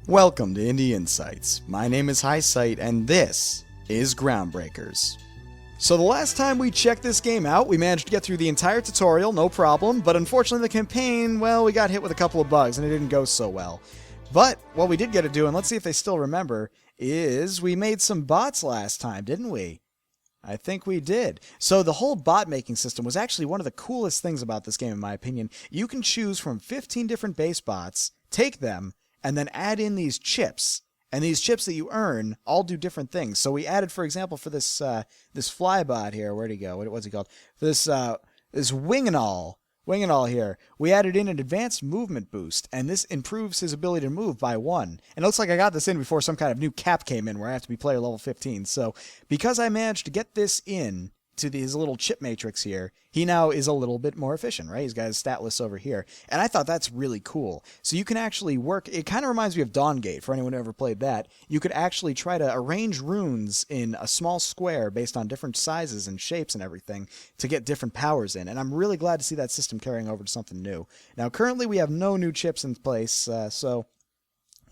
Welcome to Indie Insights. My name is Highsight, and this is Groundbreakers. So the last time we checked this game out, we managed to get through the entire tutorial, no problem, but unfortunately the campaign, well, we got hit with a couple of bugs, and it didn't go so well. But what we did get to do, and let's see if they still remember, is we made some bots last time, didn't we? I think we did. So the whole bot making system was actually one of the coolest things about this game, in my opinion. You can choose from 15 different base bots, take them, and then add in these chips. And these chips that you earn all do different things. So we added, for example, for this this flybot here, where'd he go? What's he called? This Wing-and-All here, we added in an advanced movement boost, and this improves his ability to move by 1. And it looks like I got this in before some kind of new cap came in where I have to be player level 15. So because I managed to get this in to his little chip matrix here, he now is a little bit more efficient, right? He's got his stat list over here. And I thought that's really cool. So you can actually work, it kind of reminds me of Dawngate, for anyone who ever played that. You could actually try to arrange runes in a small square based on different sizes and shapes and everything to get different powers in. And I'm really glad to see that system carrying over to something new. Now, currently we have no new chips in place, so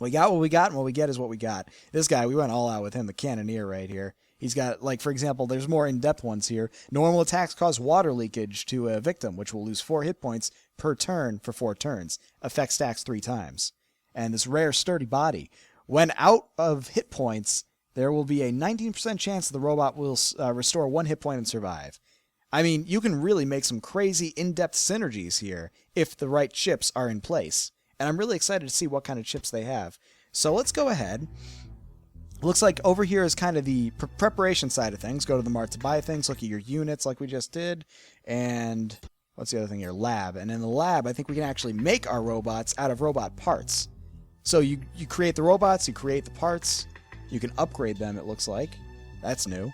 we got what we got, and what we get is what we got. This guy, we went all out with him, the Cannoneer right here. He's got, like, for example, there's more in-depth ones here. Normal attacks cause water leakage to a victim, which will lose 4 hit points per turn for 4 turns. Effect stacks 3 times. And this rare sturdy body. When out of hit points, there will be a 19% chance the robot will restore 1 hit point and survive. I mean, you can really make some crazy in-depth synergies here if the right chips are in place. And I'm really excited to see what kind of chips they have. So let's go ahead. Looks like over here is kind of the preparation side of things. Go to the mart to buy things, look at your units like we just did, and what's the other thing here? Lab. And in the lab, I think we can actually make our robots out of robot parts. So you create the robots, you create the parts, you can upgrade them, it looks like. That's new.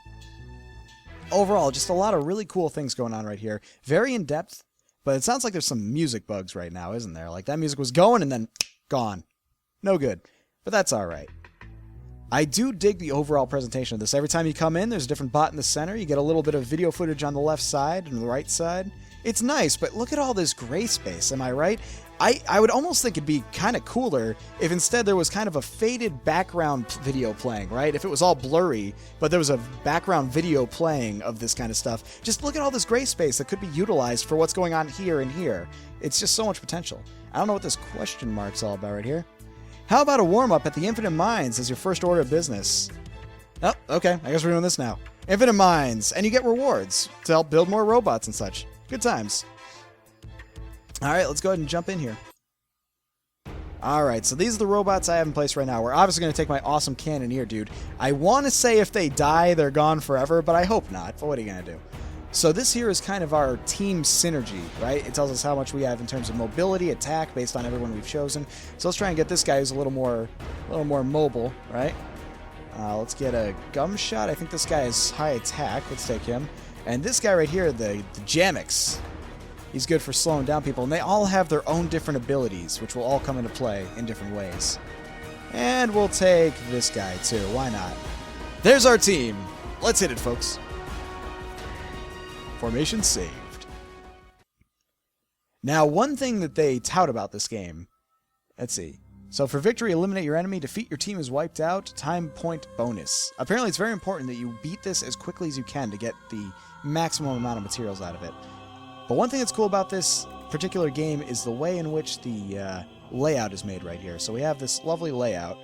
Overall, just a lot of really cool things going on right here. Very in-depth, but it sounds like there's some music bugs right now, isn't there? Like that music was going and then gone. No good. But that's alright. I do dig the overall presentation of this. Every time you come in, there's a different bot in the center. You get a little bit of video footage on the left side and the right side. It's nice, but look at all this gray space, am I right? I would almost think it'd be kind of cooler if instead there was kind of a faded background video playing, right? If it was all blurry, but there was a background video playing of this kind of stuff. Just look at all this gray space that could be utilized for what's going on here and here. It's just so much potential. I don't know what this question mark's all about right here. How about a warm-up at the Infinite Mines as your first order of business? Oh, okay, I guess we're doing this now. Infinite Mines, and you get rewards to help build more robots and such. Good times. Alright, let's go ahead and jump in here. Alright, so these are the robots I have in place right now. We're obviously going to take my awesome Cannoneer, dude. I want to say if they die, they're gone forever, but I hope not. But what are you going to do? So this here is kind of our team synergy, right? It tells us how much we have in terms of mobility, attack, based on everyone we've chosen. So let's try and get this guy who's a little more mobile, right? Let's get a gum shot. I think this guy is high attack. Let's take him. And this guy right here, the Jamix, he's good for slowing down people. And they all have their own different abilities, which will all come into play in different ways. And we'll take this guy too. Why not? There's our team. Let's hit it, folks. Formation saved. Now, one thing that they tout about this game, let's see. So for victory, eliminate your enemy, defeat your team is wiped out, time point bonus. Apparently it's very important that you beat this as quickly as you can to get the maximum amount of materials out of it. But one thing that's cool about this particular game is the way in which the layout is made right here. So we have this lovely layout.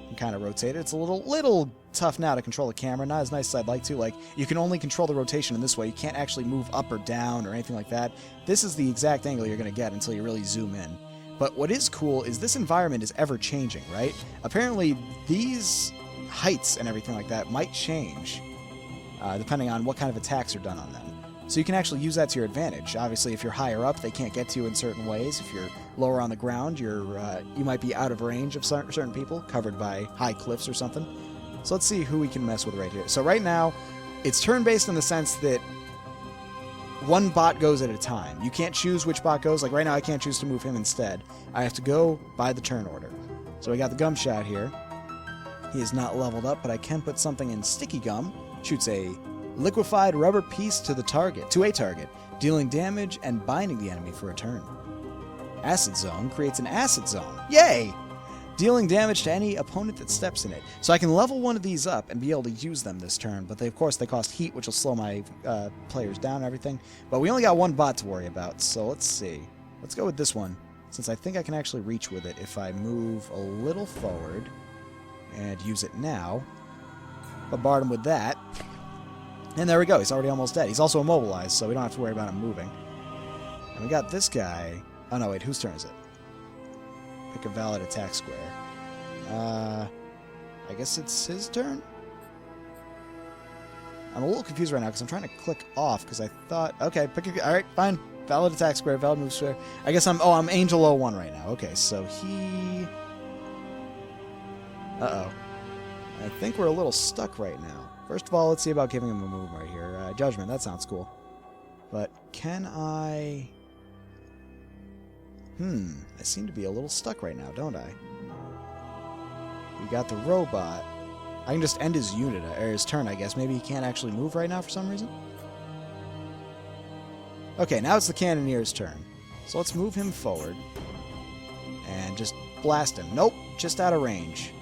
You can kind of rotate it. It's a little tough now to control the camera, not as nice as I'd like to. Like, you can only control the rotation in this way. You can't actually move up or down or anything like that. This is the exact angle you're going to get until you really zoom in. But what is cool is this environment is ever changing, right? Apparently, these heights and everything like that might change depending on what kind of attacks are done on them. So you can actually use that to your advantage. Obviously, if you're higher up, they can't get to you in certain ways. If you're lower on the ground, you might be out of range of certain people, covered by high cliffs or something. So let's see who we can mess with right here. So right now, it's turn-based in the sense that one bot goes at a time. You can't choose which bot goes. Like right now, I can't choose to move him instead. I have to go by the turn order. So we got the gum shot here. He is not leveled up, but I can put something in sticky gum. Shoots a liquefied rubber piece to a target, dealing damage and binding the enemy for a turn. Acid Zone creates an acid zone. Yay! dealing damage to any opponent that steps in it. So I can level one of these up and be able to use them this turn, but of course they cost heat, which will slow my players down and everything. But we only got one bot to worry about, so let's see. Let's go with this one, since I think I can actually reach with it if I move a little forward and use it now. Bombard him with that. And there we go, he's already almost dead. He's also immobilized, so we don't have to worry about him moving. And we got this guy. Oh no, wait, whose turn is it? Pick a valid attack square. I guess it's his turn? I'm a little confused right now because I'm trying to click off because I thought, okay, pick a, alright, fine. Valid attack square, valid move square. I guess I'm Angel 01 right now. Okay, so he... Uh-oh. I think we're a little stuck right now. First of all, let's see about giving him a move right here. Judgment, that sounds cool. But can I... I seem to be a little stuck right now, don't I? We got the robot. I can just end his unit, or his turn, I guess. Maybe he can't actually move right now for some reason? Okay, now it's the Cannoneer's turn. So let's move him forward. And just blast him. Nope, just out of range.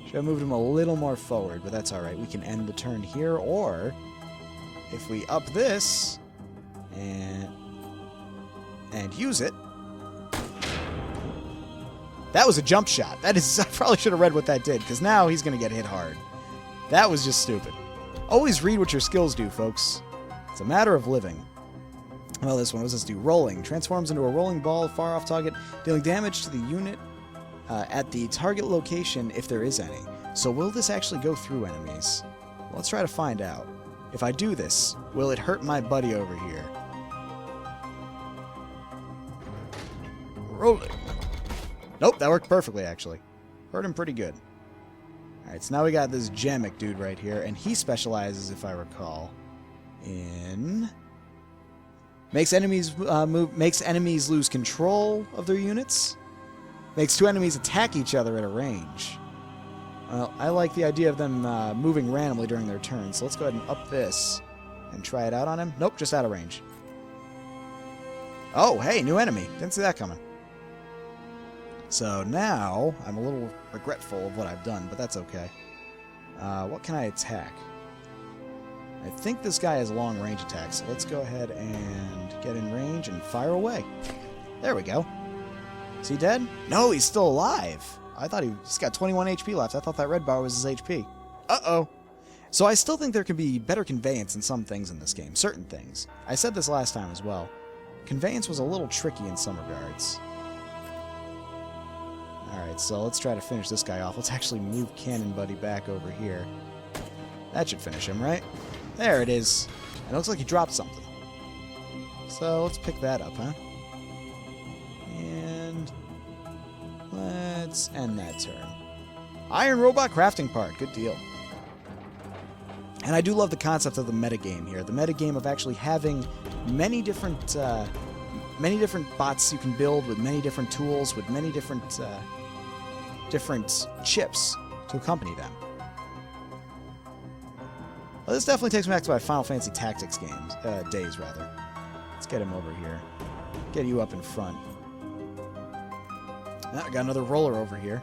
Should have moved him a little more forward, but that's alright. We can end the turn here, or... if we up this... and use it... That was a jump shot. That is, I probably should have read what that did, because now he's going to get hit hard. That was just stupid. Always read what your skills do, folks. It's a matter of living. Well, this one, what does this do? Rolling. Transforms into a rolling ball far off target, dealing damage to the unit at the target location if there is any. So will this actually go through enemies? Well, let's try to find out. If I do this, will it hurt my buddy over here? Rolling. Nope, that worked perfectly, actually. Hurt him pretty good. Alright, so now we got this Jamek dude right here, and he specializes, if I recall, in... Makes enemies lose control of their units. Makes two enemies attack each other at a range. Well, I like the idea of them moving randomly during their turn, so let's go ahead and up this and try it out on him. Nope, just out of range. Oh, hey, new enemy. Didn't see that coming. So now, I'm a little regretful of what I've done, but that's okay. What can I attack? I think this guy has long-range attacks, so let's go ahead and get in range and fire away. There we go. Is he dead? No, he's still alive. I thought he's got 21 HP left. I thought that red bar was his HP. Uh-oh. So I still think there can be better conveyance in some things in this game. Certain things. I said this last time as well. Conveyance was a little tricky in some regards. Alright, so let's try to finish this guy off. Let's actually move Cannon Buddy back over here. That should finish him, right? There it is. It looks like he dropped something. So let's pick that up, huh? And let's end that turn. Iron Robot Crafting Part. Good deal. And I do love the concept of the metagame here. The metagame of actually having many different bots you can build with many different tools, with many different chips to accompany them. Well, this definitely takes me back to my Final Fantasy Tactics days, rather. Let's get him over here. Get you up in front. I got another roller over here.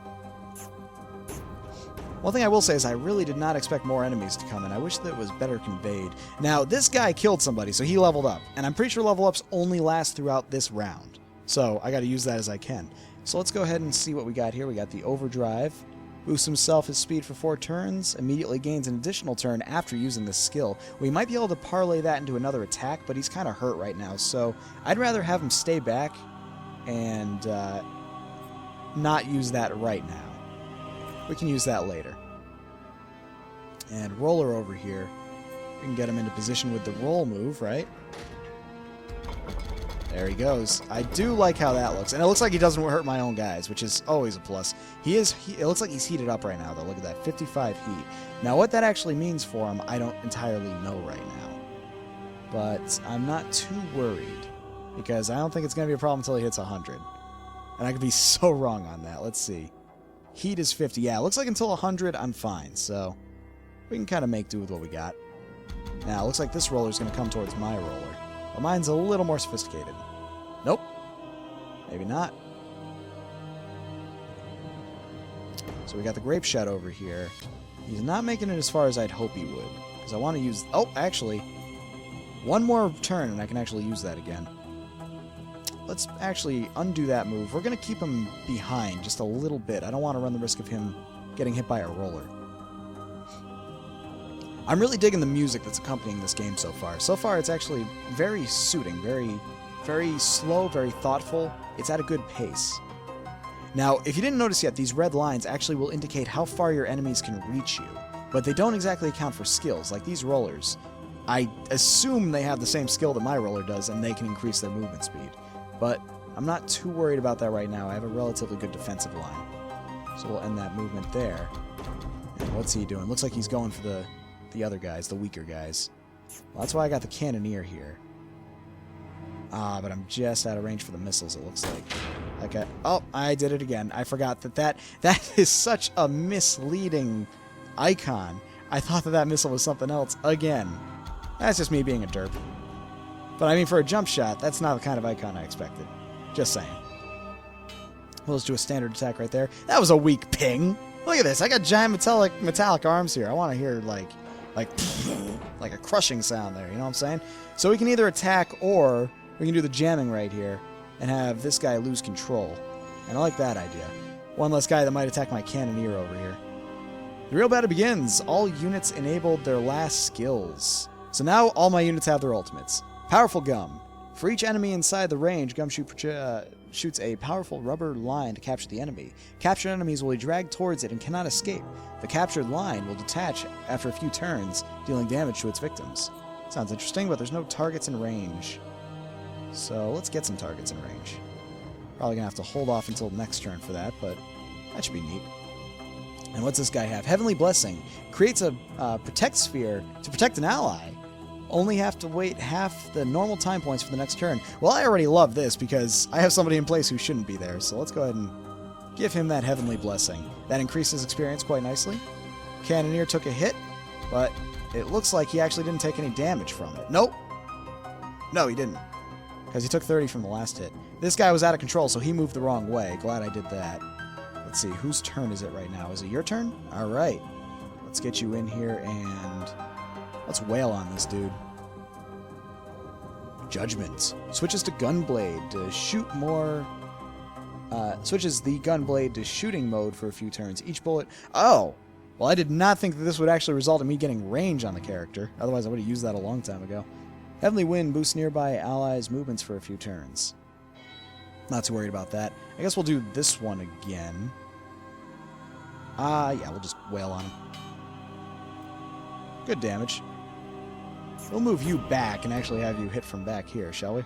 One thing I will say is I really did not expect more enemies to come in. I wish that it was better conveyed. Now, this guy killed somebody, so he leveled up. And I'm pretty sure level ups only last throughout this round. So I got to use that as I can. So let's go ahead and see what we got here. We got the Overdrive. Boosts himself his speed for 4 turns. Immediately gains an additional turn after using this skill. We might be able to parlay that into another attack, but he's kind of hurt right now. So I'd rather have him stay back and not use that right now. We can use that later. And Roller over here. We can get him into position with the roll move, right? There he goes. I do like how that looks. And it looks like he doesn't hurt my own guys, which is always a plus. It looks like he's heated up right now, though. Look at that. 55 heat. Now, what that actually means for him, I don't entirely know right now. But I'm not too worried. Because I don't think it's going to be a problem until he hits 100. And I could be so wrong on that. Let's see. Heat is 50. Yeah, it looks like until 100, I'm fine. So, we can kind of make do with what we got. Now, it looks like this roller is going to come towards my roller. But mine's a little more sophisticated. Nope. Maybe not. So we got the grape shot over here. He's not making it as far as I'd hope he would. Because I want to use... Oh, actually, one more turn and I can actually use that again. Let's actually undo that move. We're going to keep him behind just a little bit. I don't want to run the risk of him getting hit by a roller. I'm really digging the music that's accompanying this game so far. So far, it's actually very soothing, very slow, very thoughtful. It's at a good pace. Now, if you didn't notice yet, these red lines actually will indicate how far your enemies can reach you, but they don't exactly account for skills, like these rollers. I assume they have the same skill that my roller does, and they can increase their movement speed. But I'm not too worried about that right now. I have a relatively good defensive line. So we'll end that movement there. And what's he doing? Looks like he's going for the other guys, the weaker guys. Well, that's why I got the cannoneer here. Ah, but I'm just out of range for the missiles, it looks like. Okay. Oh, I did it again. I forgot that is such a misleading icon. I thought that missile was something else again. That's just me being a derp. But I mean, for a jump shot, that's not the kind of icon I expected. Just saying. We'll just do a standard attack right there. That was a weak ping. Look at this. I got giant metallic arms here. I want to hear like a crushing sound there. You know what I'm saying? So we can either attack or we can do the jamming right here and have this guy lose control. And I like that idea. One less guy that might attack my cannoneer over here. The real battle begins. All units enabled their last skills. So now all my units have their ultimates. Powerful Gum. For each enemy inside the range, Gum shoots a powerful rubber line to capture the enemy. Captured enemies will be dragged towards it and cannot escape. The captured line will detach after a few turns, dealing damage to its victims. Sounds interesting, but there's no targets in range. So let's get some targets in range. Probably gonna have to hold off until next turn for that, but that should be neat. And what's this guy have? Heavenly Blessing. Creates a protect sphere to protect an ally. Only have to wait half the normal time points for the next turn. Well, I already love this because I have somebody in place who shouldn't be there. So let's go ahead and give him that Heavenly Blessing. That increases experience quite nicely. Cannoneer took a hit, but it looks like he actually didn't take any damage from it. Nope. No, he didn't. Because he took 30 from the last hit. This guy was out of control, so he moved the wrong way. Glad I did that. Let's see, whose turn is it right now? Is it your turn? All right. Let's get you in here and let's wail on this dude. Judgment. Switches to Gunblade to shoot more... switches the Gunblade to shooting mode for a few turns. Each bullet... Oh! Well, I did not think that this would actually result in me getting range on the character. Otherwise, I would have used that a long time ago. Heavenly Wind boosts nearby allies' movements for a few turns. Not too worried about that. I guess we'll do this one again. Yeah, we'll just wail on him. Good damage. We'll move you back and actually have you hit from back here, shall we?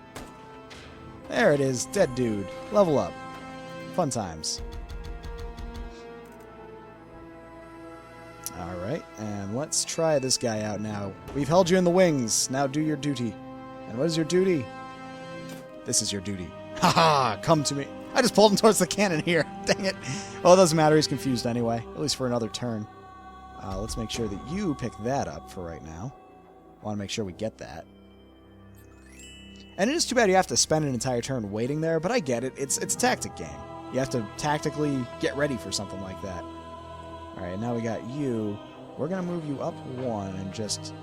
There it is. Dead dude. Level up. Fun times. Alright, and let's try this guy out now. We've held you in the wings. Now do your duty. And what is your duty? This is your duty. Haha! Come to me. I just pulled him towards the cannon here. Dang it. Well, it doesn't matter. He's confused anyway. At least for another turn. Let's make sure that you pick that up for right now. I want to make sure we get that. And it is too bad you have to spend an entire turn waiting there, but I get it. It's a tactic game. You have to tactically get ready for something like that. Alright, now we got you. We're going to move you up one and just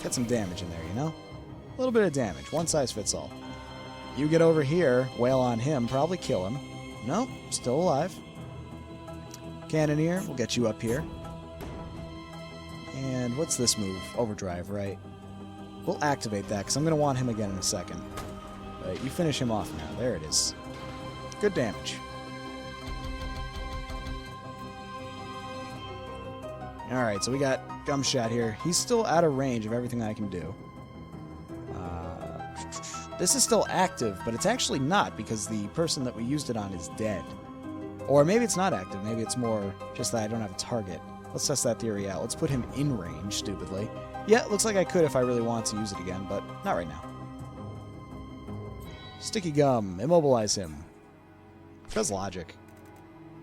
get some damage in there, you know? A little bit of damage. One size fits all. You get over here, wail on him, probably kill him. Nope, still alive. Cannoneer, we'll get you up here. And what's this move? Overdrive, right? We'll activate that, because I'm going to want him again in a second. But you finish him off now. There it is. Good damage. Alright, so we got Gumshot here. He's still out of range of everything I can do. This is still active, but it's actually not, because the person that we used it on is dead. Or maybe it's not active. Maybe it's more just that I don't have a target. Let's test that theory out. Let's put him in range, stupidly. Yeah, it looks like I could if I really wanted to use it again, but not right now. Sticky Gum. Immobilize him. Because logic.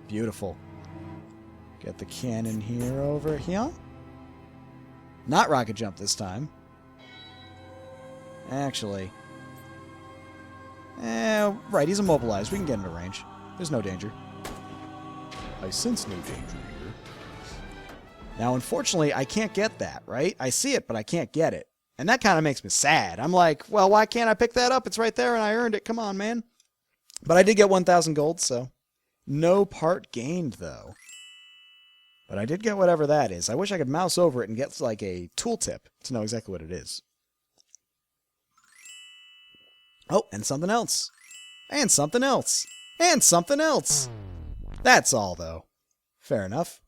Beautiful. Get the cannon here over here. Not rocket jump this time. Actually. Right, he's immobilized. We can get into range. There's no danger. I sense no danger here. Now, unfortunately, I can't get that, right? I see it, but I can't get it. And that kind of makes me sad. I'm like, well, why can't I pick that up? It's right there and I earned it. Come on, man. But I did get 1,000 gold, so no part gained, though. But I did get whatever that is. I wish I could mouse over it and get like a tooltip to know exactly what it is. Oh, and something else. And something else. And something else. That's all, though. Fair enough.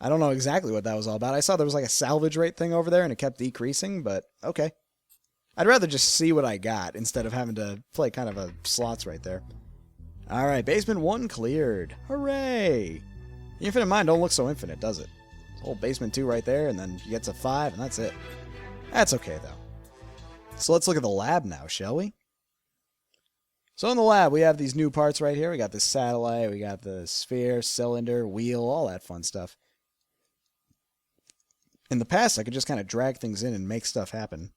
I don't know exactly what that was all about. I saw there was like a salvage rate thing over there and it kept decreasing, but okay. I'd rather just see what I got instead of having to play kind of a slots right there. Alright, basement 1 cleared. Hooray! The infinite mine don't look so infinite, does it? Whole basement 2 right there, and then you get to 5, and that's it. That's okay, though. So let's look at the lab now, shall we? So in the lab, we have these new parts right here. We got the satellite, we got the sphere, cylinder, wheel, all that fun stuff. In the past, I could just kind of drag things in and make stuff happen.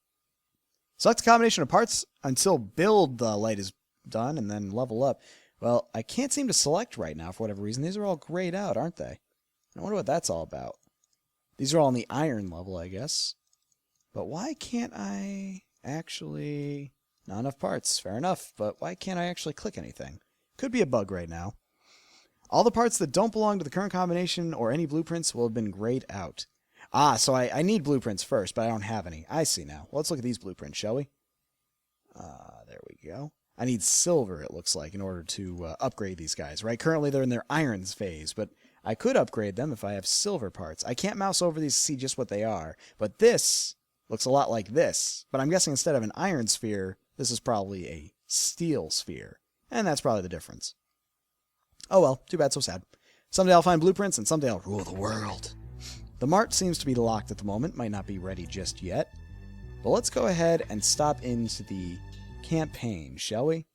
Select a combination of parts until build the light is done, and then level up. Well, I can't seem to select right now for whatever reason. These are all grayed out, aren't they? I wonder what that's all about. These are all on the iron level, I guess. But why can't I actually... Not enough parts, fair enough, but why can't I actually click anything? Could be a bug right now. All the parts that don't belong to the current combination or any blueprints will have been grayed out. Ah, so I need blueprints first, but I don't have any. I see now. Well, let's look at these blueprints, shall we? There we go. I need silver, it looks like, in order to upgrade these guys, right? Currently, they're in their irons phase, but I could upgrade them if I have silver parts. I can't mouse over these to see just what they are, but this looks a lot like this. But I'm guessing instead of an iron sphere, this is probably a steel sphere, and that's probably the difference. Oh well, too bad, so sad. Someday I'll find blueprints, and someday I'll rule the world. The mart seems to be locked at the moment, might not be ready just yet. But let's go ahead and stop into the campaign, shall we?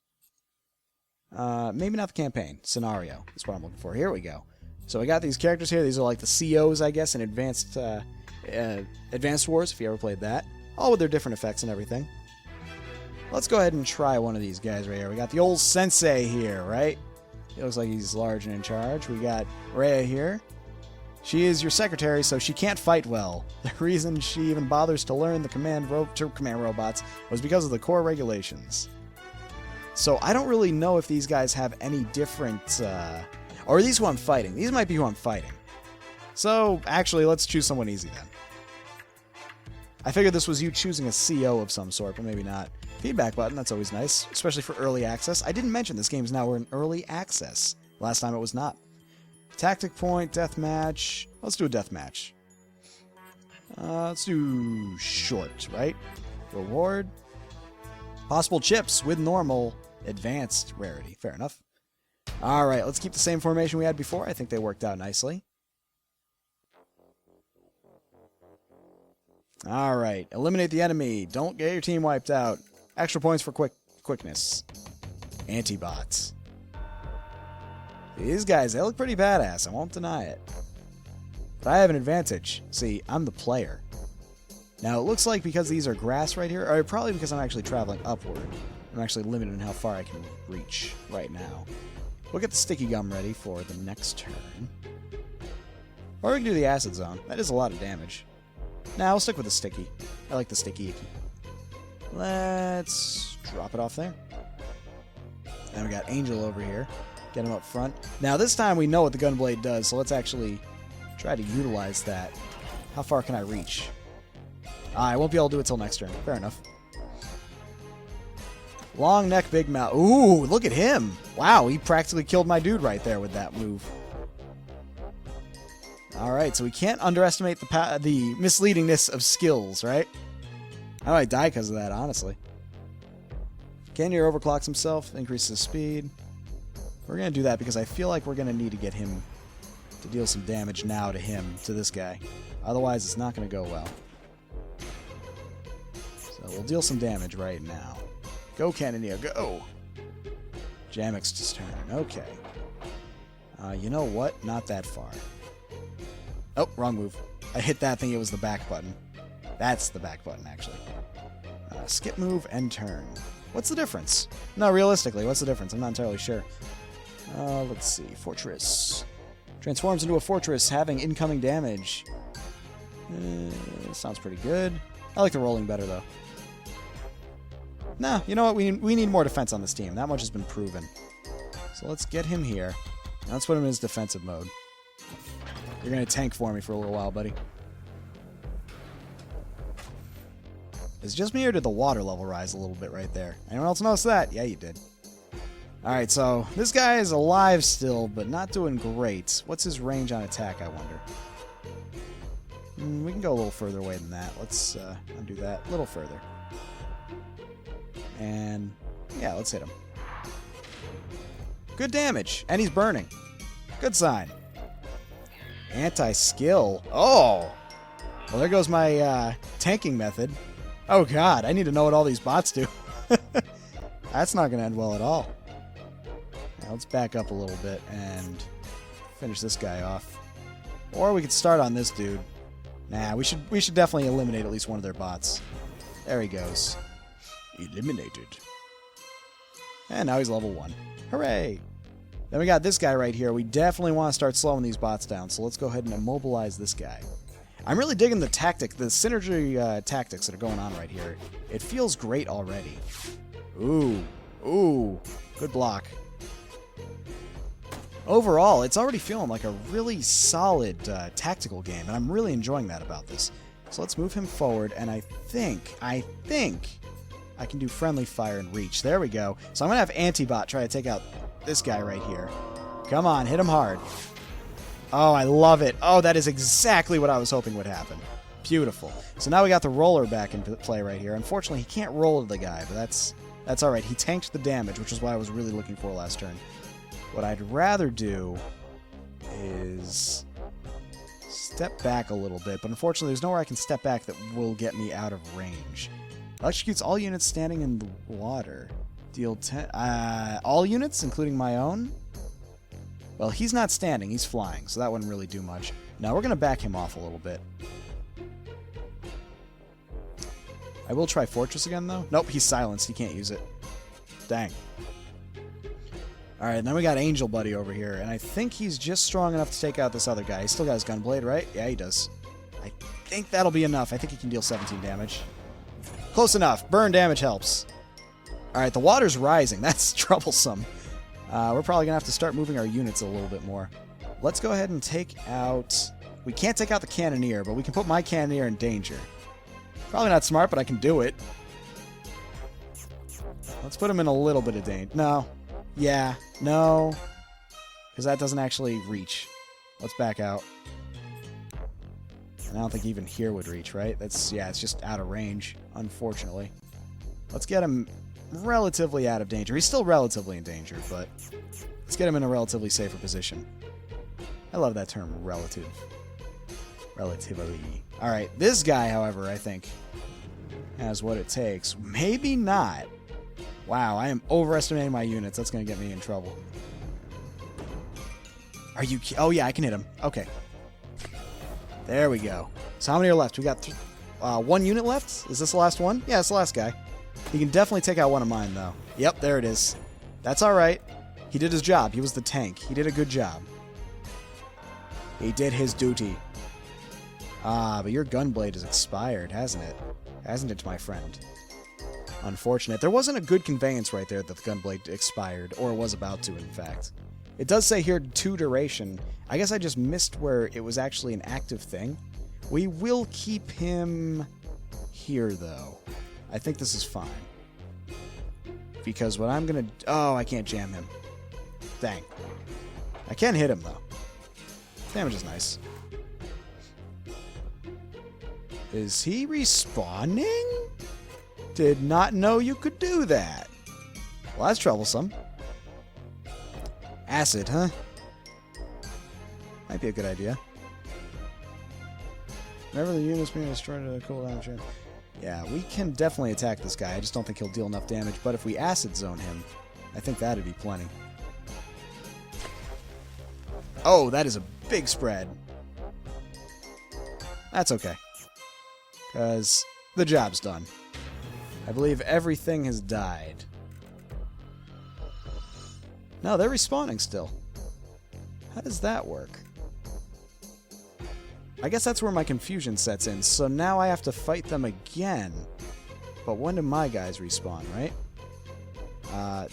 Maybe not the campaign. Scenario is what I'm looking for. Here we go. So we got these characters here. These are like the COs, I guess, in Advanced Wars, if you ever played that. All with their different effects and everything. Let's go ahead and try one of these guys right here. We got the old sensei here, right? He looks like he's large and in charge. We got Rhea here. She is your secretary, so she can't fight well. The reason she even bothers to learn the command robots was because of the core regulations. So I don't really know if these guys have any different... or are these who I'm fighting? These might be who I'm fighting. So, actually, let's choose someone easy then. I figured this was you choosing a CO of some sort, but maybe not. Feedback button, that's always nice, especially for early access. I didn't mention this game is now in early access. Last time it was not. Tactic point, deathmatch. Let's do a deathmatch. Let's do short, right? Reward. Possible chips with normal, advanced rarity. Fair enough. Alright, let's keep the same formation we had before. I think they worked out nicely. Alright, eliminate the enemy. Don't get your team wiped out. Extra points for quickness. Anti-bots. These guys, they look pretty badass, I won't deny it. But I have an advantage. See, I'm the player. Now, it looks like because these are grass right here, or probably because I'm actually traveling upward, I'm actually limited in how far I can reach right now. We'll get the sticky gum ready for the next turn. Or we can do the acid zone. That is a lot of damage. Nah, I'll stick with the sticky. I like the sticky icky. Let's drop it off there. Then we got Angel over here. Get him up front. Now, this time we know what the gunblade does, so let's actually try to utilize that. How far can I reach? I won't be able to do it till next turn. Fair enough. Long neck, big mouth. Ooh, look at him. Wow, he practically killed my dude right there with that move. Alright, so we can't underestimate the misleadingness of skills, right? I might die because of that, honestly. Cannier overclocks himself, increases his speed. We're going to do that because I feel like we're going to need to get him to deal some damage now to this guy. Otherwise, it's not going to go well. So we'll deal some damage right now. Go, Cannoneer, go! Jamix's turn. Okay. You know what? Not that far. Oh, wrong move. I hit that thing, it was the back button. That's the back button, actually. Skip move and turn. What's the difference? No, realistically, what's the difference? I'm not entirely sure. Let's see. Fortress. Transforms into a fortress, having incoming damage. Sounds pretty good. I like the rolling better, though. Nah, you know what? We need more defense on this team. That much has been proven. So let's get him here. Let's put him in his defensive mode. You're going to tank for me for a little while, buddy. Is it just me, or did the water level rise a little bit right there? Anyone else notice that? Yeah, you did. Alright, so this guy is alive still, but not doing great. What's his range on attack, I wonder? We can go a little further away than that. Let's undo that a little further. And, yeah, let's hit him. Good damage, and he's burning. Good sign. Anti-skill. Oh! Well, there goes my tanking method. Oh, God, I need to know what all these bots do. That's not going to end well at all. Now, let's back up a little bit and finish this guy off. Or we could start on this dude. Nah, we should definitely eliminate at least one of their bots. There he goes. Eliminated. And now he's level 1. Hooray! Then we got this guy right here. We definitely want to start slowing these bots down, so let's go ahead and immobilize this guy. I'm really digging the synergy tactics that are going on right here. It feels great already. Ooh. Ooh. Good block. Overall, it's already feeling like a really solid tactical game, and I'm really enjoying that about this. So let's move him forward, and I think I can do friendly fire and reach. There we go. So I'm going to have Antibot try to take out this guy right here. Come on, hit him hard. Oh, I love it. Oh, that is exactly what I was hoping would happen. Beautiful. So now we got the roller back in play right here. Unfortunately, he can't roll to the guy, but that's all right. He tanked the damage, which is what I was really looking for last turn. What I'd rather do is step back a little bit, but unfortunately there's nowhere I can step back that will get me out of range. Electrocutes all units standing in the water. Deal 10... all units, including my own? Well, he's not standing, he's flying, so that wouldn't really do much. Now we're going to back him off a little bit. I will try Fortress again, though. Nope, he's silenced, he can't use it. Dang. Alright, then we got Angel Buddy over here, and I think he's just strong enough to take out this other guy. He's still got his Gunblade, right? Yeah, he does. I think that'll be enough. I think he can deal 17 damage. Close enough. Burn damage helps. Alright, the water's rising. That's troublesome. We're probably going to have to start moving our units a little bit more. Let's go ahead and take out... We can't take out the Cannoneer, but we can put my Cannoneer in danger. Probably not smart, but I can do it. Let's put him in a little bit of danger. No. Yeah. No. Because that doesn't actually reach. Let's back out. And I don't think even here would reach, right? Yeah, it's just out of range, unfortunately. Let's get him relatively out of danger. He's still relatively in danger, but let's get him in a relatively safer position. I love that term, relative. Relatively. Alright, this guy, however, I think has what it takes. Maybe not. Wow, I am overestimating my units. That's going to get me in trouble. Are you... Oh, yeah, I can hit him. Okay. There we go. So how many are left? We got one unit left? Is this the last one? Yeah, it's the last guy. He can definitely take out one of mine, though. Yep, there it is. That's all right. He did his job. He was the tank. He did a good job. He did his duty. Ah, but your Gunblade is expired, hasn't it? Hasn't it, my friend? Unfortunate. There wasn't a good conveyance right there that the Gunblade expired, or was about to, in fact. It does say here 2 duration. I guess I just missed where it was actually an active thing. We will keep him here, though. I think this is fine. Because what I'm going to... Oh, I can't jam him. Dang. I can hit him, though. Damage is nice. Is he respawning? Did not know you could do that. Well, that's troublesome. Acid, huh? Might be a good idea. Whenever the unit's being destroyed at a cooldown chance. Yeah, we can definitely attack this guy. I just don't think he'll deal enough damage. But if we acid zone him, I think that'd be plenty. Oh, that is a big spread. That's okay. Because the job's done. I believe everything has died. No, they're respawning still. How does that work? I guess that's where my confusion sets in. So now I have to fight them again. But when do my guys respawn, right?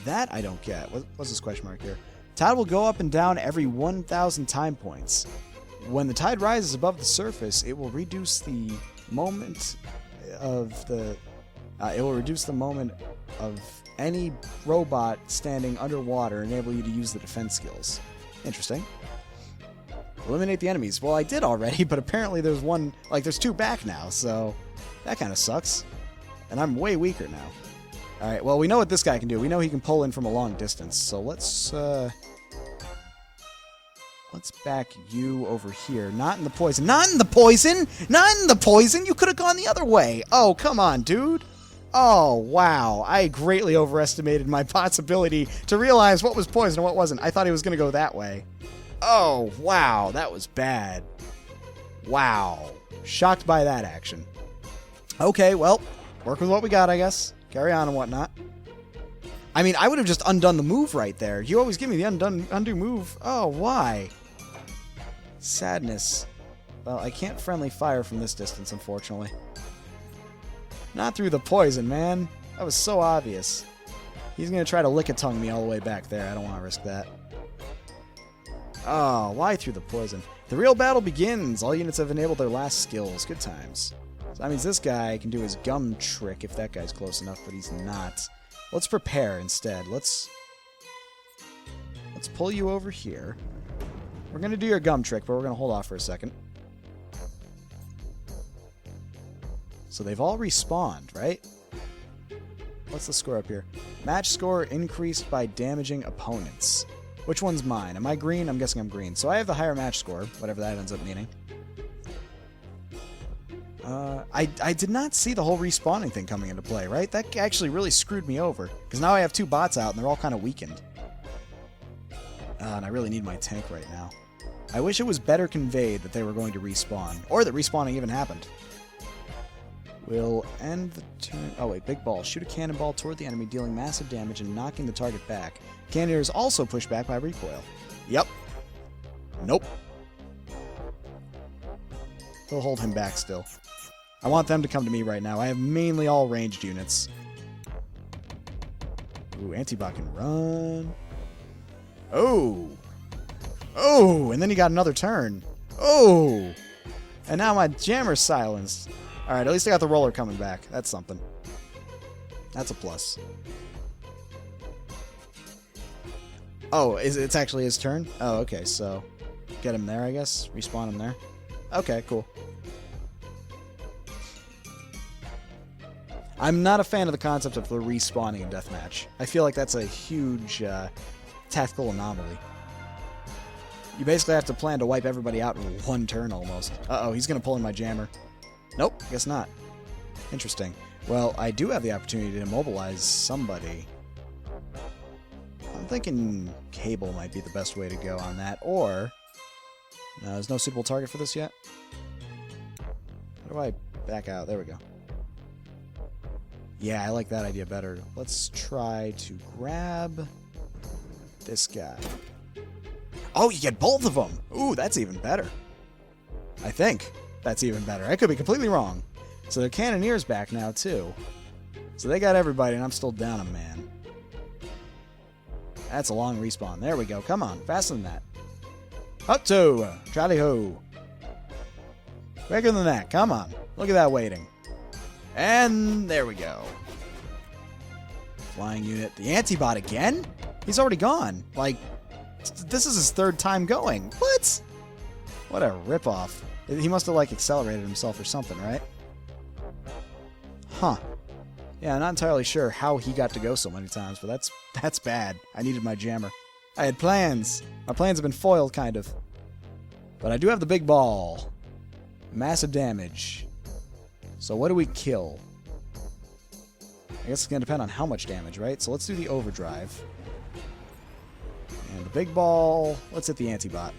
That I don't get. What's this question mark here? Tide will go up and down every 1,000 time points. When the tide rises above the surface, it will reduce the moment of the... it will reduce the moment of any robot standing underwater, enable you to use the defense skills. Interesting. Eliminate the enemies. Well, I did already, but apparently there's one... Like, there's two back now, so... That kind of sucks. And I'm way weaker now. Alright, well, we know what this guy can do. We know he can pull in from a long distance, so let's back you over here. Not in the poison. Not in the poison! Not in the poison! You could have gone the other way! Oh, come on, dude! Oh, wow. I greatly overestimated my bot's ability to realize what was poison and what wasn't. I thought he was going to go that way. Oh, wow. That was bad. Wow. Shocked by that action. Okay, well, work with what we got, I guess. Carry on and whatnot. I mean, I would have just undone the move right there. You always give me the undo move. Oh, why? Sadness. Well, I can't friendly fire from this distance, unfortunately. Not through the poison, man. That was so obvious. He's going to try to lick-a-tongue me all the way back there. I don't want to risk that. Oh, why through the poison? The real battle begins. All units have enabled their last skills. Good times. So that means this guy can do his gum trick if that guy's close enough, but he's not. Let's prepare instead. Let's pull you over here. We're going to do your gum trick, but we're going to hold off for a second. So they've all respawned, right? What's the score up here? Match score increased by damaging opponents. Which one's mine? Am I green? I'm guessing I'm green. So I have the higher match score, whatever that ends up meaning. I did not see the whole respawning thing coming into play, right? That actually really screwed me over. Because now I have two bots out, and they're all kind of weakened. And I really need my tank right now. I wish it was better conveyed that they were going to respawn. Or that respawning even happened. We'll end the turn... Oh, wait. Big ball. Shoot a cannonball toward the enemy, dealing massive damage and knocking the target back. Cannoneers also push back by recoil. Yep. Nope. He'll hold him back still. I want them to come to me right now. I have mainly all ranged units. Ooh, Antibot can run. Oh! Oh! And then he got another turn. Oh! And now my jammer's silenced. Alright, at least I got the roller coming back. That's something. That's a plus. Oh, it's actually his turn? Oh, okay, so... Get him there, I guess. Respawn him there. Okay, cool. I'm not a fan of the concept of the respawning in Deathmatch. I feel like that's a huge tactical anomaly. You basically have to plan to wipe everybody out in one turn almost. Uh-oh, he's going to pull in my jammer. Nope, guess not. Interesting. Well, I do have the opportunity to immobilize somebody. I'm thinking Cable might be the best way to go on that, or... No, there's no suitable target for this yet. How do I back out? There we go. Yeah, I like that idea better. Let's try to grab this guy. Oh, you get both of them! Ooh, that's even better. I think that's even better. I could be completely wrong. So the Cannoneer's back now, too. So they got everybody, and I'm still down a man. That's a long respawn. There we go. Come on, faster than that. Up to Charlie ho. Quicker than that. Come on. Look at that waiting. And there we go. Flying unit. The Antibot again? He's already gone. Like, this is his third time going. What? What a ripoff. He must have, like, accelerated himself or something, right? Huh. Yeah, I'm not entirely sure how he got to go so many times, but that's bad. I needed my jammer. I had plans. My plans have been foiled, kind of. But I do have the big ball. Massive damage. So what do we kill? I guess it's going to depend on how much damage, right? So let's do the overdrive. And the big ball. Let's hit the Antibot.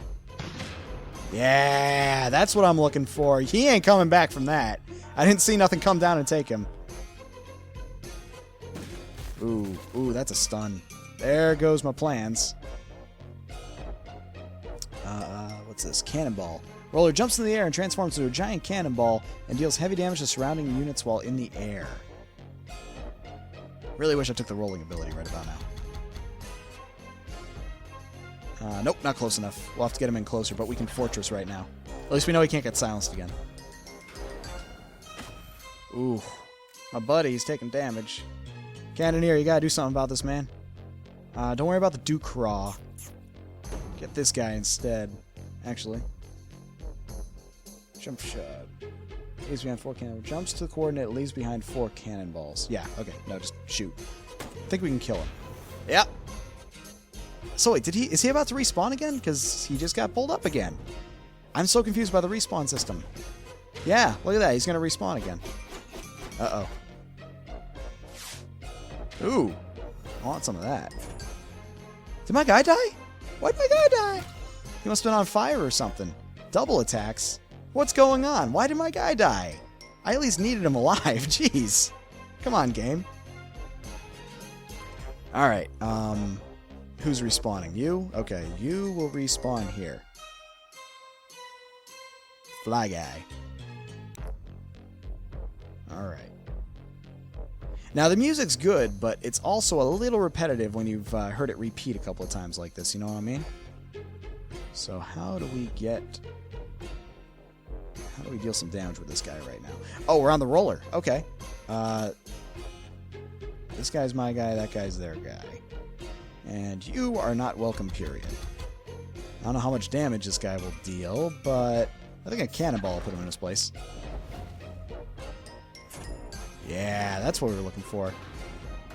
Yeah, that's what I'm looking for. He ain't coming back from that. I didn't see nothing come down and take him. Ooh, that's a stun. There goes my plans. What's this? Cannonball. Roller jumps in the air and transforms into a giant cannonball and deals heavy damage to surrounding units while in the air. Really wish I took the rolling ability right about now. Nope, not close enough. We'll have to get him in closer, but we can Fortress right now. At least we know he can't get silenced again. Ooh. My buddy, he's taking damage. Cannoneer, you gotta do something about this, man. Don't worry about the Ducraw. Get this guy instead. Actually. Jump shot. Leaves behind 4 cannonballs. Jumps to the coordinate, leaves behind 4 cannonballs. Yeah, okay. No, just shoot. I think we can kill him. Yep. So wait, is he about to respawn again? Because he just got pulled up again. I'm so confused by the respawn system. Yeah, look at that. He's going to respawn again. Uh-oh. Ooh. I want some of that. Did my guy die? Why'd my guy die? He must have been on fire or something. Double attacks? What's going on? Why did my guy die? I at least needed him alive. Jeez. Come on, game. Alright, who's respawning? You? Okay, you will respawn here. Fly guy. Alright. Now, the music's good, but it's also a little repetitive when you've heard it repeat a couple of times like this, you know what I mean? So how do we deal some damage with this guy right now? Oh, we're on the roller. Okay. This guy's my guy, that guy's their guy. And you are not welcome, period. I don't know how much damage this guy will deal, but I think a cannonball will put him in his place. Yeah, that's what we were looking for.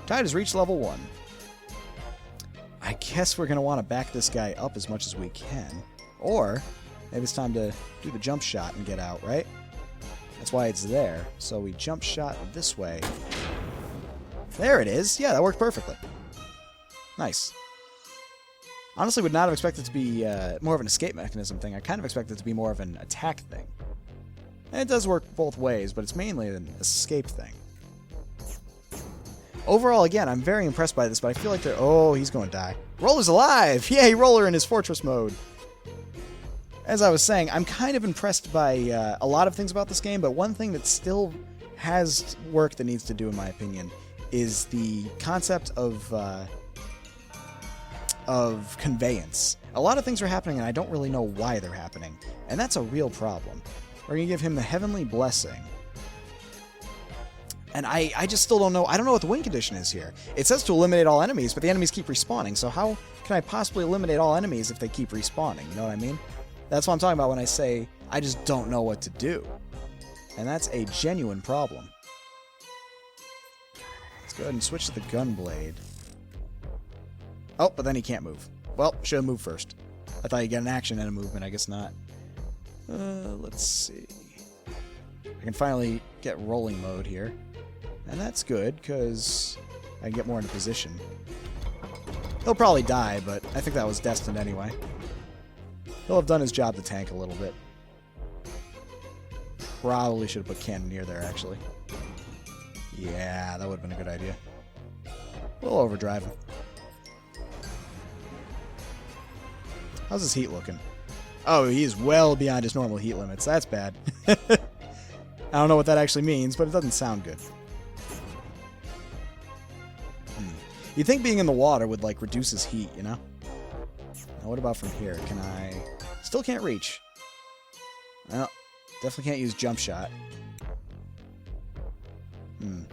Tide has reached level 1. I guess we're going to want to back this guy up as much as we can. Or maybe it's time to do the jump shot and get out, right? That's why it's there. So we jump shot this way. There it is. Yeah, that worked perfectly. Nice. Honestly, would not have expected it to be more of an escape mechanism thing. I kind of expected it to be more of an attack thing. And it does work both ways, but it's mainly an escape thing. Overall, again, I'm very impressed by this, but I feel like they're... Oh, he's going to die. Roller's alive! Yay, Roller in his Fortress mode. As I was saying, I'm kind of impressed by a lot of things about this game, but one thing that still has work that needs to do, in my opinion, is the concept of conveyance. A lot of things are happening, and I don't really know why they're happening, and that's a real problem. We're going to give him the Heavenly Blessing. And I just still don't know. I don't know what the win condition is here. It says to eliminate all enemies, but the enemies keep respawning. So how can I possibly eliminate all enemies if they keep respawning? You know what I mean? That's what I'm talking about when I say I just don't know what to do. And that's a genuine problem. Let's go ahead and switch to the Gunblade. Oh, but then he can't move. Well, should have moved first. I thought you'd get an action and a movement. I guess not. Let's see. I can finally get rolling mode here. And that's good, because I can get more into position. He'll probably die, but I think that was destined anyway. He'll have done his job to tank a little bit. Probably should have put Cannoneer there, actually. Yeah, that would have been a good idea. We'll overdrive him. How's his heat looking? Oh, he's well beyond his normal heat limits. That's bad. I don't know what that actually means, but it doesn't sound good. You'd think being in the water would, like, reduce his heat, you know? Now, what about from here? Can I... Still can't reach. Well, definitely can't use jump shot.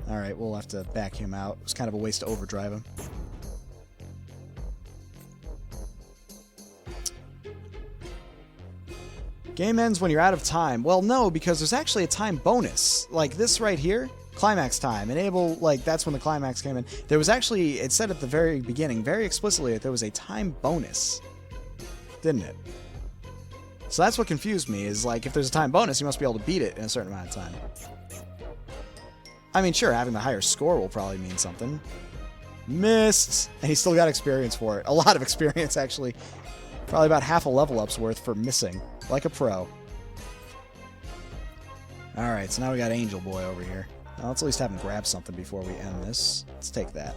Alright, we'll have to back him out. It was kind of a waste to overdrive him. Game ends when you're out of time. Well, no, because there's actually a time bonus. Like this right here, climax time. Enable, like, that's when the climax came in. There was actually, it said at the very beginning, very explicitly, that there was a time bonus. Didn't it? So that's what confused me, is like, if there's a time bonus, you must be able to beat it in a certain amount of time. I mean, sure, having the higher score will probably mean something. Missed! And he still got experience for it. A lot of experience, actually. Probably about half a level up's worth for missing. Like a pro. Alright, so now we got Angel Boy over here. Now let's at least have him grab something before we end this. Let's take that.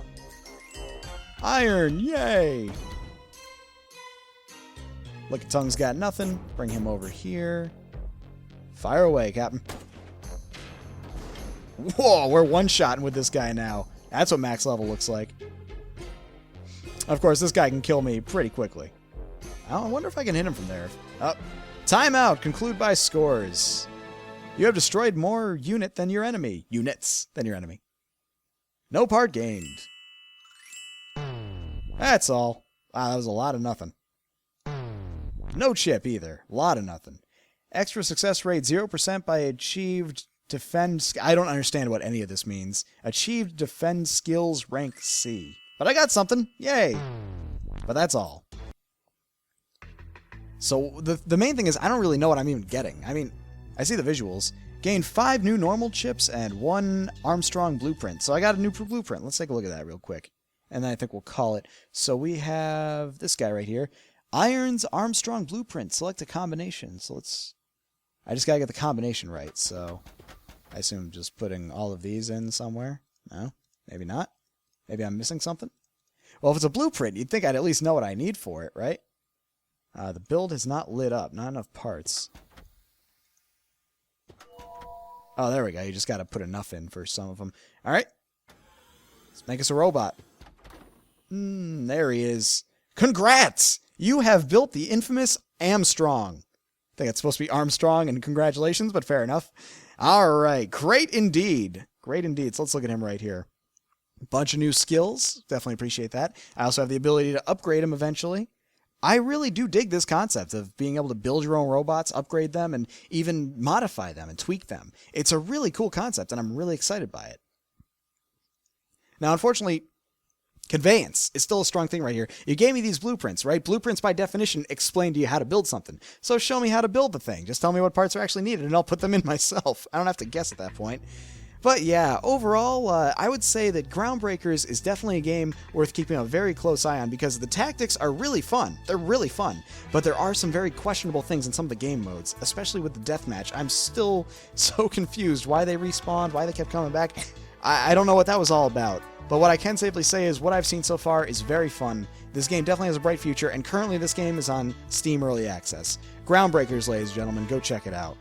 Iron! Yay! Look, Tongue's got nothing. Bring him over here. Fire away, Captain. Whoa, we're one-shotting with this guy now. That's what max level looks like. Of course, this guy can kill me pretty quickly. I wonder if I can hit him from there. Timeout. Conclude by scores. You have destroyed more units than your enemy. No part gained. That's all. Wow, that was a lot of nothing. No chip either. A lot of nothing. Extra success rate 0% by achieved defend... I don't understand what any of this means. Achieved defend skills rank C. But I got something. Yay. But that's all. So the main thing is I don't really know what I'm even getting. I mean, I see the visuals. Gained 5 new normal chips and 1 Armstrong blueprint. So I got a new blueprint. Let's take a look at that real quick. And then I think we'll call it. So we have this guy right here. Irons Armstrong blueprint. Select a combination. So let's... I just gotta get the combination right. So I assume just putting all of these in somewhere. No? Maybe not. Maybe I'm missing something. Well, if it's a blueprint, you'd think I'd at least know what I need for it, right? The build is not lit up. Not enough parts. Oh, there we go. You just got to put enough in for some of them. All right. Let's make us a robot. There he is. Congrats! You have built the infamous Armstrong. I think it's supposed to be Armstrong, and congratulations, but fair enough. All right. Great indeed. Great indeed. So let's look at him right here. Bunch of new skills. Definitely appreciate that. I also have the ability to upgrade him eventually. I really do dig this concept of being able to build your own robots, upgrade them, and even modify them and tweak them. It's a really cool concept, and I'm really excited by it. Now, unfortunately, conveyance is still a strong thing right here. You gave me these blueprints, right? Blueprints, by definition, explain to you how to build something. So show me how to build the thing. Just tell me what parts are actually needed, and I'll put them in myself. I don't have to guess at that point. But yeah, overall, I would say that Groundbreakers is definitely a game worth keeping a very close eye on because the tactics are really fun. They're really fun. But there are some very questionable things in some of the game modes, especially with the deathmatch. I'm still so confused why they respawned, why they kept coming back. I don't know what that was all about. But what I can safely say is what I've seen so far is very fun. This game definitely has a bright future, and currently this game is on Steam Early Access. Groundbreakers, ladies and gentlemen, go check it out.